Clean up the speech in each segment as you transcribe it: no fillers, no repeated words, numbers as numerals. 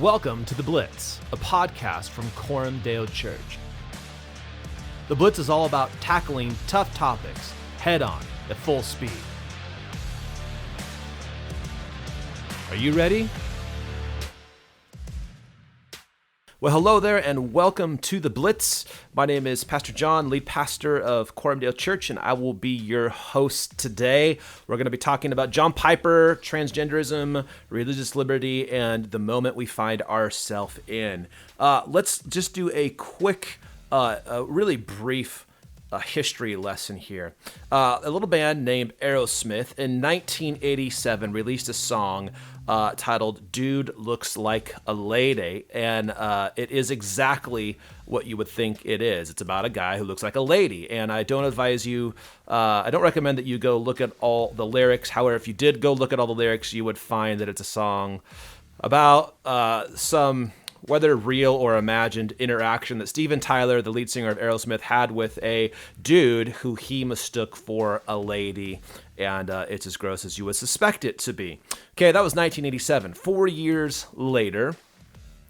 Welcome to The Blitz, a podcast from Coram Deo Church. The Blitz is all about tackling tough topics head-on at full speed. Are you ready? Well, hello there, and welcome to The Blitz. My name is Pastor John, lead pastor of Coram Deo Church, and I will be your host today. We're going to be talking about John Piper, transgenderism, religious liberty, and the moment we find ourselves in. Let's just do a quick, really brief history lesson here. A little band named Aerosmith in 1987 released a song titled Dude Looks Like a Lady, and it is exactly what you would think it is. It's about a guy who looks like a lady, and I don't recommend that you go look at all the lyrics. However, if you did go look at all the lyrics, you would find that it's a song about some, whether real or imagined, interaction that Steven Tyler, the lead singer of Aerosmith, had with a dude who he mistook for a lady, and it's as gross as you would suspect it to be. Okay, that was 1987. 4 years later,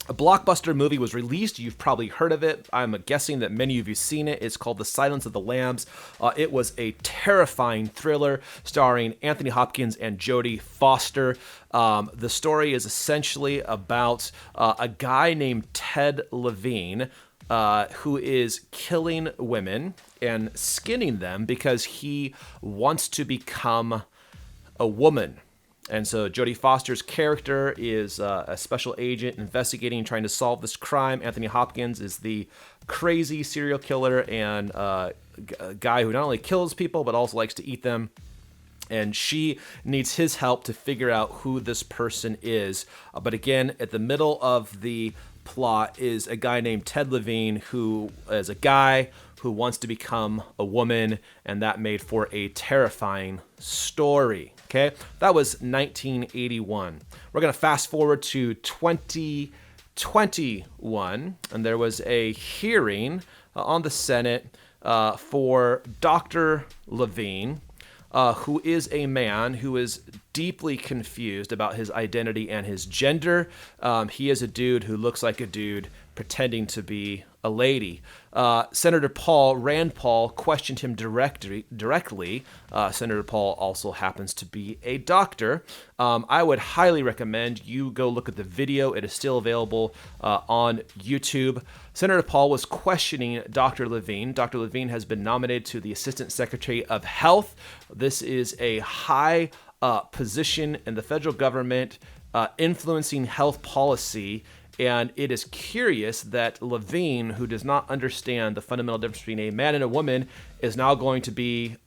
a blockbuster movie was released. You've probably heard of it. I'm guessing that many of you have seen it. It's called The Silence of the Lambs. It was a terrifying thriller starring Anthony Hopkins and Jodie Foster. The story is essentially about a guy named Ted Levine who is killing women and skinning them because he wants to become a woman. And so Jodie Foster's character is a special agent investigating, trying to solve this crime. Anthony Hopkins is the crazy serial killer and a guy who not only kills people, but also likes to eat them. And she needs his help to figure out who this person is. But again, at the middle of the plot is a guy named Ted Levine, who is a guy who wants to become a woman, and that made for a terrifying story. Okay, that was 1981. We're going to fast forward to 2021, and there was a hearing on the Senate for Dr. Levine, who is a man who is deeply confused about his identity and his gender. He is a dude who looks like a dude pretending to be a lady. Senator Rand Paul questioned him directly. Senator Paul also happens to be a doctor. I would highly recommend you go look at the video. It is still available on YouTube. Senator Paul was questioning Dr. Levine. Dr. Levine has been nominated to the Assistant Secretary of Health. This is a high position in the federal government influencing health policy. And it is curious that Levine, who does not understand the fundamental difference between a man and a woman, is now going to be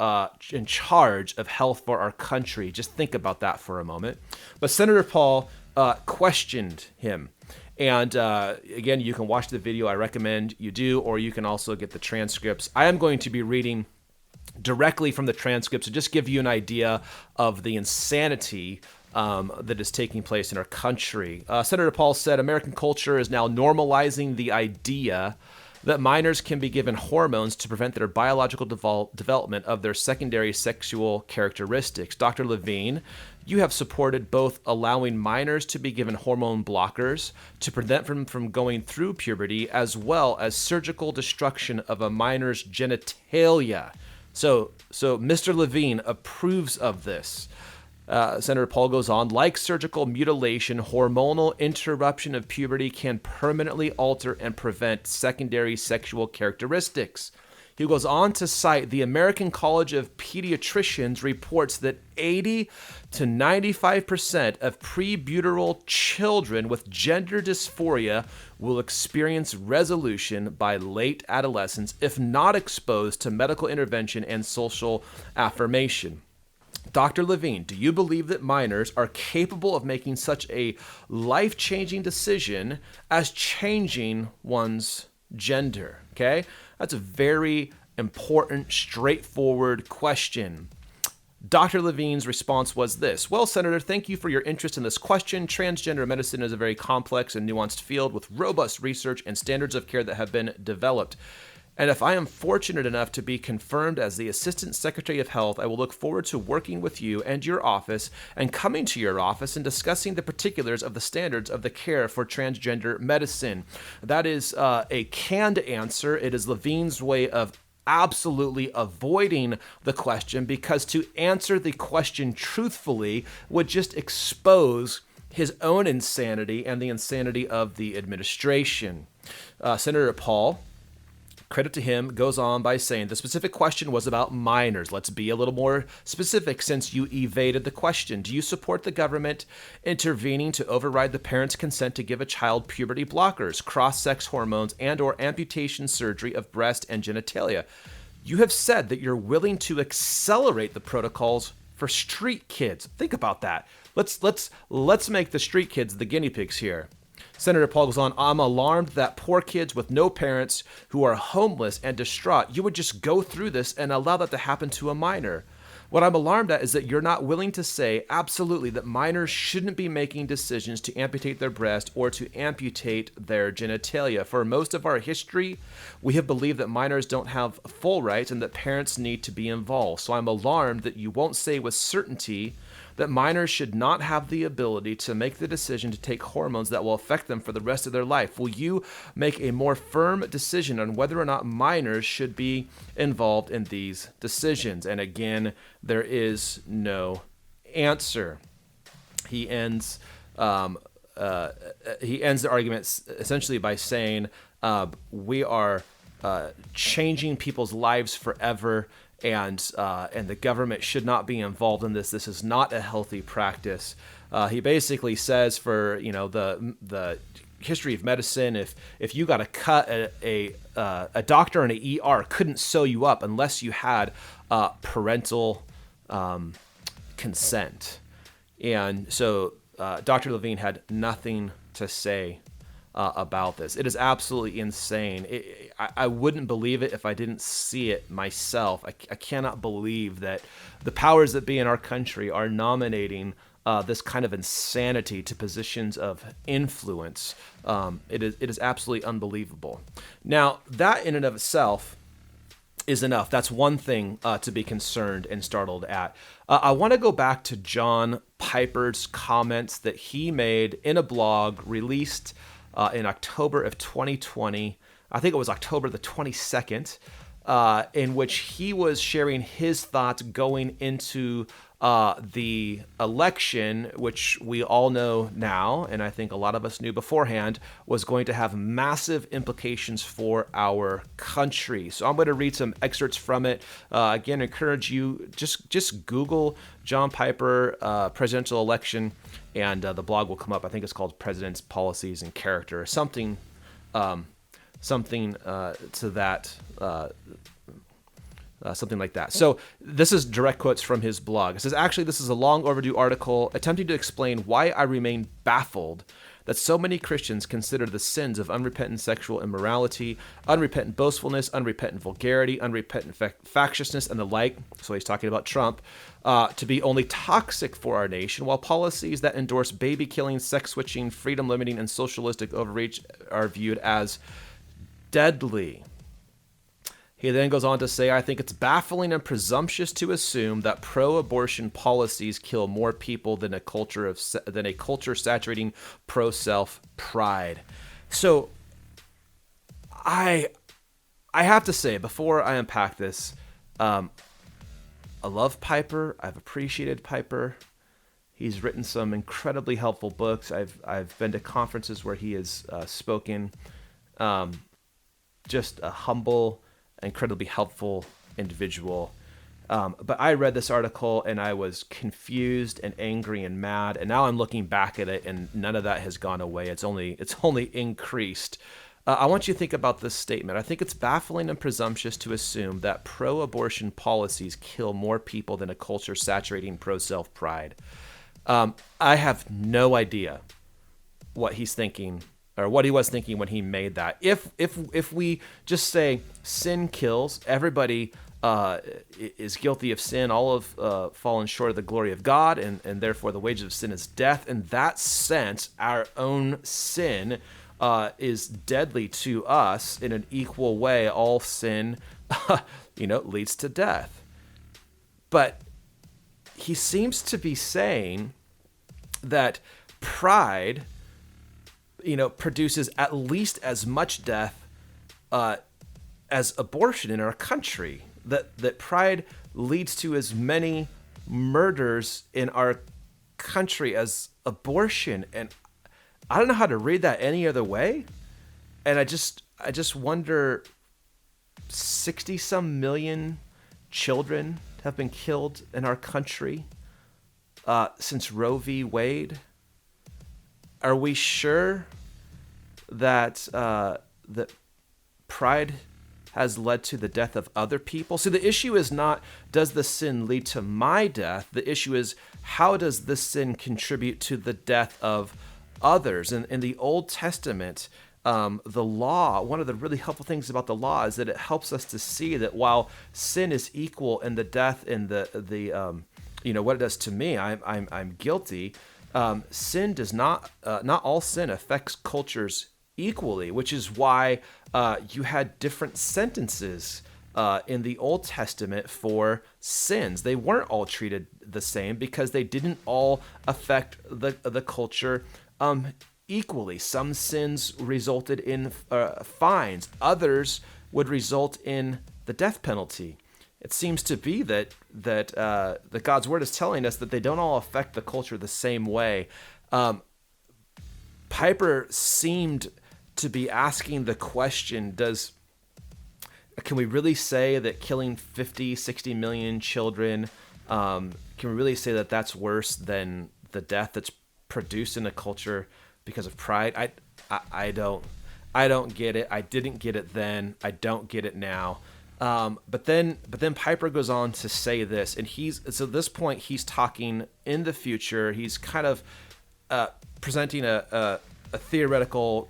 in charge of health for our country. Just think about that for a moment. But Senator Paul questioned him. And again, you can watch the video. I recommend you do, or you can also get the transcripts. I am going to be reading directly from the transcripts to just give you an idea of the insanity that is taking place in our country. Senator Paul said, American culture is now normalizing the idea that minors can be given hormones to prevent their biological development of their secondary sexual characteristics. Dr. Levine, you have supported both allowing minors to be given hormone blockers to prevent them from going through puberty, as well as surgical destruction of a minor's genitalia. So Mr. Levine approves of this. Senator Paul goes on, like surgical mutilation, hormonal interruption of puberty can permanently alter and prevent secondary sexual characteristics. He goes on to cite the American College of Pediatricians reports that 80 to 95% of prepubertal children with gender dysphoria will experience resolution by late adolescence if not exposed to medical intervention and social affirmation. Dr. Levine, do you believe that minors are capable of making such a life-changing decision as changing one's gender? Okay, that's a very important, straightforward question. Dr. Levine's response was this: well, Senator, thank you for your interest in this question. Transgender medicine is a very complex and nuanced field with robust research and standards of care that have been developed. And if I am fortunate enough to be confirmed as the Assistant Secretary of Health, I will look forward to working with you and your office and coming to your office and discussing the particulars of the standards of the care for transgender medicine. That is a canned answer. It is Levine's way of absolutely avoiding the question, because to answer the question truthfully would just expose his own insanity and the insanity of the administration. Senator Paul, credit to him, goes on by saying the specific question was about minors. Let's be a little more specific since you evaded the question. Do you support the government intervening to override the parent's consent to give a child puberty blockers, cross-sex hormones, and or amputation surgery of breast and genitalia? You have said that you're willing to accelerate the protocols for street kids. Think about that. Let's make the street kids the guinea pigs here. Senator Paul goes on, I'm alarmed that poor kids with no parents who are homeless and distraught, you would just go through this and allow that to happen to a minor. What I'm alarmed at is that you're not willing to say absolutely that minors shouldn't be making decisions to amputate their breast or to amputate their genitalia. For most of our history, we have believed that minors don't have full rights and that parents need to be involved. So I'm alarmed that you won't say with certainty that minors should not have the ability to make the decision to take hormones that will affect them for the rest of their life. Will you make a more firm decision on whether or not minors should be involved in these decisions? And again, there is no answer. He ends the argument essentially by saying, we are changing people's lives forever, and the government should not be involved in this. This is not a healthy practice. He basically says, for the history of medicine, if you got a cut, a doctor in an ER couldn't sew you up unless you had parental consent. And so Dr. Levine had nothing to say about this. It is absolutely insane. I wouldn't believe it if I didn't see it myself. I cannot believe that the powers that be in our country are nominating this kind of insanity to positions of influence. It is absolutely unbelievable. Now, that in and of itself is enough. That's one thing to be concerned and startled at. I want to go back to John Piper's comments that he made in a blog released in October of 2020. I think it was October the 22nd, in which he was sharing his thoughts going into the election, which we all know now, and I think a lot of us knew beforehand, was going to have massive implications for our country. So I'm going to read some excerpts from it. Again, encourage you, just Google John Piper presidential election, and the blog will come up. I think it's called President's Policies and Character, or something to that. Something like that. So this is direct quotes from his blog. It says, actually, this is a long overdue article attempting to explain why I remain baffled that so many Christians consider the sins of unrepentant sexual immorality, unrepentant boastfulness, unrepentant vulgarity, unrepentant factiousness, and the like, so he's talking about Trump, to be only toxic for our nation, while policies that endorse baby-killing, sex-switching, freedom-limiting, and socialistic overreach are viewed as deadly. He then goes on to say, I think it's baffling and presumptuous to assume that pro-abortion policies kill more people than a culture saturating pro-self pride. So I have to say, before I unpack this, I love Piper. I've appreciated Piper. He's written some incredibly helpful books. I've been to conferences where he has spoken. Just a humble, incredibly helpful individual. But I read this article and I was confused and angry and mad. And now I'm looking back at it and none of that has gone away. It's only increased. I want you to think about this statement. I think it's baffling and presumptuous to assume that pro-abortion policies kill more people than a culture saturating pro-self pride. I have no idea what he's thinking, or what he was thinking when he made that. If we just say sin kills, everybody is guilty of sin, all have fallen short of the glory of God, and therefore the wages of sin is death. In that sense, our own sin is deadly to us in an equal way. All sin, leads to death. But he seems to be saying that pride, produces at least as much death as abortion in our country. That pride leads to as many murders in our country as abortion, and I don't know how to read that any other way. And I just wonder, 60 some million children have been killed in our country since Roe v. Wade. Are we sure that that pride has led to the death of other people? So the issue is not, does the sin lead to my death? The issue is, how does this sin contribute to the death of others? And in the Old Testament, the law, one of the really helpful things about the law is that it helps us to see that while sin is equal in the death and the what it does to me, I'm guilty. Sin does not all sin affects cultures equally, which is why you had different sentences in the Old Testament for sins. They weren't all treated the same because they didn't all affect the culture equally. Some sins resulted in fines. Others would result in the death penalty. It seems to be that God's word is telling us that they don't all affect the culture the same way. Piper seemed to be asking the question, can we really say that killing 50, 60 million children, can we really say that that's worse than the death that's produced in a culture because of pride? I don't get it. I didn't get it then. I don't get it now. But then Piper goes on to say this, and so at this point he's talking in the future. He's kind of presenting a theoretical,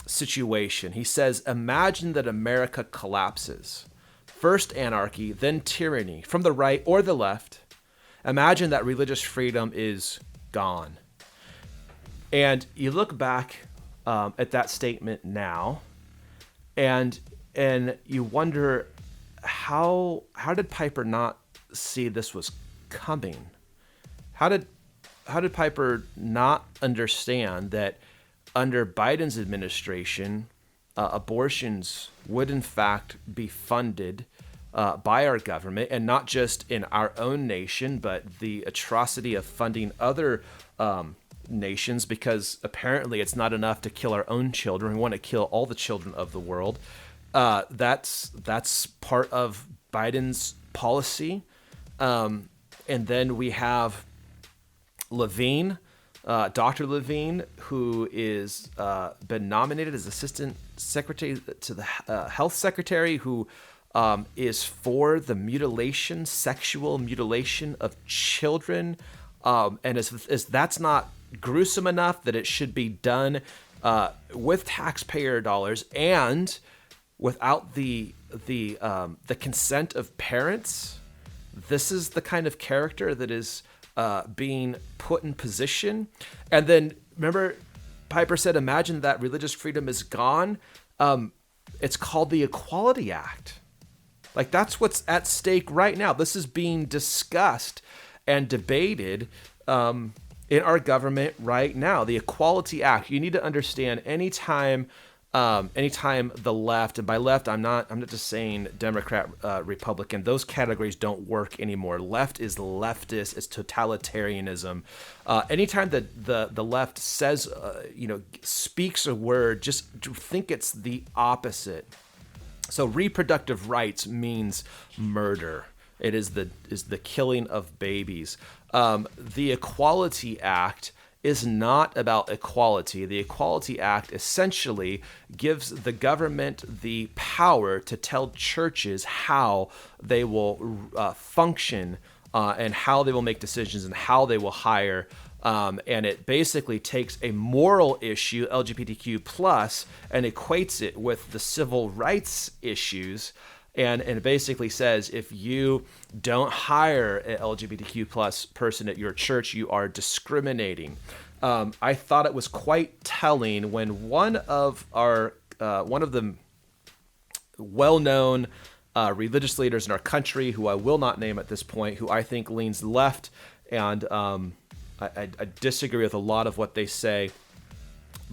situation. He says, imagine that America collapses. First anarchy, then tyranny, from the right or the left. Imagine that religious freedom is gone. And you look back at that statement now, and you wonder, how did Piper not see this was coming? How did Piper not understand that under Biden's administration, abortions would in fact be funded by our government, and not just in our own nation, but the atrocity of funding other nations, because apparently it's not enough to kill our own children. We want to kill all the children of the world. That's part of Biden's policy. And then we have Levine, Dr. Levine, who is been nominated as assistant secretary to the health secretary, who is for the sexual mutilation of children. And as that's not gruesome enough that it should be done with taxpayer dollars and without the consent of parents. This is the kind of character that is being put in position. And then remember, Piper said, imagine that religious freedom is gone. It's called the Equality Act. Like, that's what's at stake right now. This is being discussed and debated in our government right now. The Equality Act. You need to understand, anytime the left, and by left I'm not just saying Democrat, Republican, those categories don't work anymore. Left is leftist, it's totalitarianism. Anytime that the left says, speaks a word, just think it's the opposite. So reproductive rights means murder. It is the killing of babies. The Equality Act is not about equality. The Equality Act essentially gives the government the power to tell churches how they will function and how they will make decisions and how they will hire. And it basically takes a moral issue, LGBTQ plus, and equates it with the civil rights issues. And it basically says, if you don't hire an LGBTQ plus person at your church, you are discriminating. I thought it was quite telling when one of the well-known religious leaders in our country, who I will not name at this point, who I think leans left, and I disagree with a lot of what they say,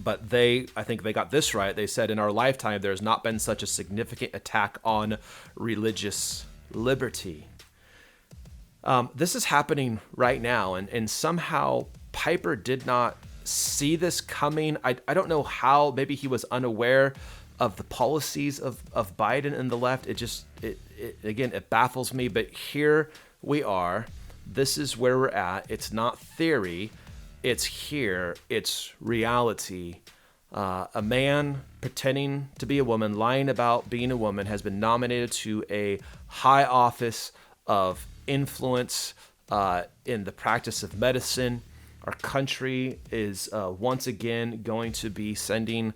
but I think they got this right. They said, in our lifetime, there has not been such a significant attack on religious liberty. This is happening right now, and somehow Piper did not see this coming. I don't know how. Maybe he was unaware of the policies of Biden and the left. It baffles me, but here we are. This is where we're at. It's not theory. It's here. It's reality. A man pretending to be a woman, lying about being a woman, has been nominated to a high office of influence in the practice of medicine. Our country is once again going to be sending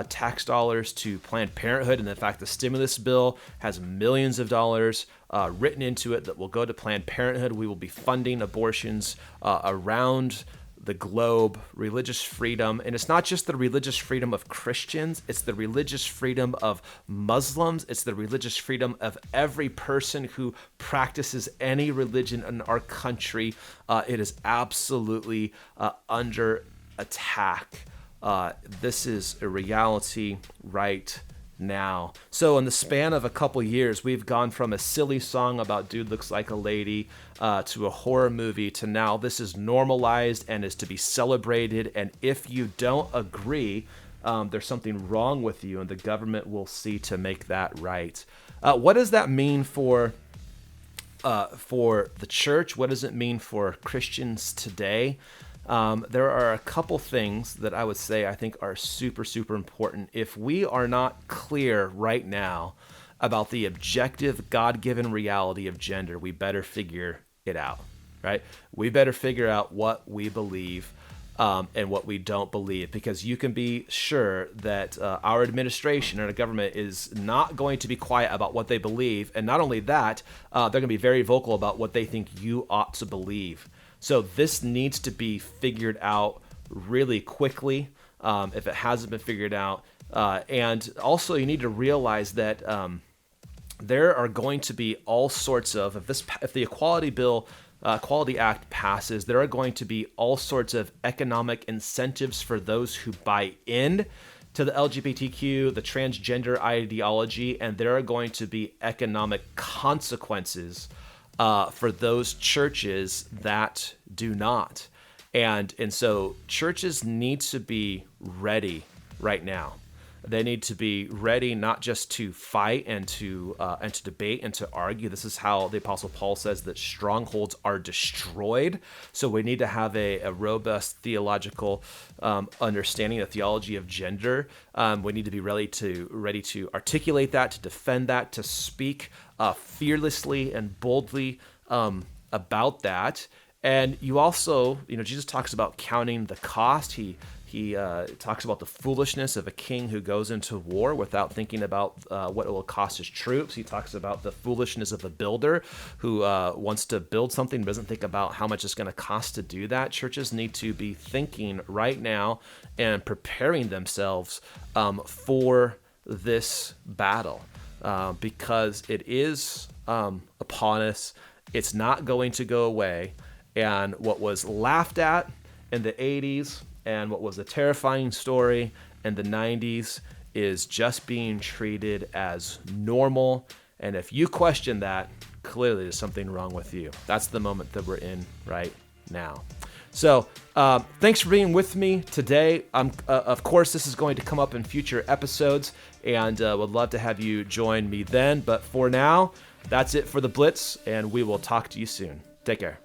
tax dollars to Planned Parenthood. And in fact, the stimulus bill has millions of dollars written into it that will go to Planned Parenthood. We will be funding abortions around the globe, religious freedom. And it's not just the religious freedom of Christians, it's the religious freedom of Muslims, it's the religious freedom of every person who practices any religion in our country. It is absolutely under attack. This is a reality right now. So in the span of a couple years, we've gone from a silly song about dude looks like a lady to a horror movie to now this is normalized and is to be celebrated. And if you don't agree, there's something wrong with you, and the government will see to make that right. What does that mean for the church? What does it mean for Christians today? There are a couple things that I would say I think are super, super important. If we are not clear right now about the objective God-given reality of gender, we better figure it out, right? We better figure out what we believe and what we don't believe, because you can be sure that our administration and our government is not going to be quiet about what they believe. And not only that, they're going to be very vocal about what they think you ought to believe. So this needs to be figured out really quickly if it hasn't been figured out. And also you need to realize that there are going to be all sorts of, if the Equality Act passes, there are going to be all sorts of economic incentives for those who buy in to the LGBTQ, the transgender ideology, and there are going to be economic consequences for those churches that do not. And so churches need to be ready right now. They need to be ready not just to fight and to debate and to argue. This is how the Apostle Paul says that strongholds are destroyed. So we need to have a robust theological understanding, a theology of gender. We need to be ready to articulate that, to defend that, to speak fearlessly and boldly about that. And you also, Jesus talks about counting the cost. He talks about the foolishness of a king who goes into war without thinking about what it will cost his troops. He talks about the foolishness of a builder who wants to build something, doesn't think about how much it's going to cost to do that. Churches need to be thinking right now and preparing themselves for this battle because it is upon us. It's not going to go away. And what was laughed at in the 80s and what was a terrifying story in the 90s is just being treated as normal. And if you question that, clearly there's something wrong with you. That's the moment that we're in right now. So thanks for being with me today. Of course, this is going to come up in future episodes, and would love to have you join me then. But for now, that's it for the Blitz, and we will talk to you soon. Take care.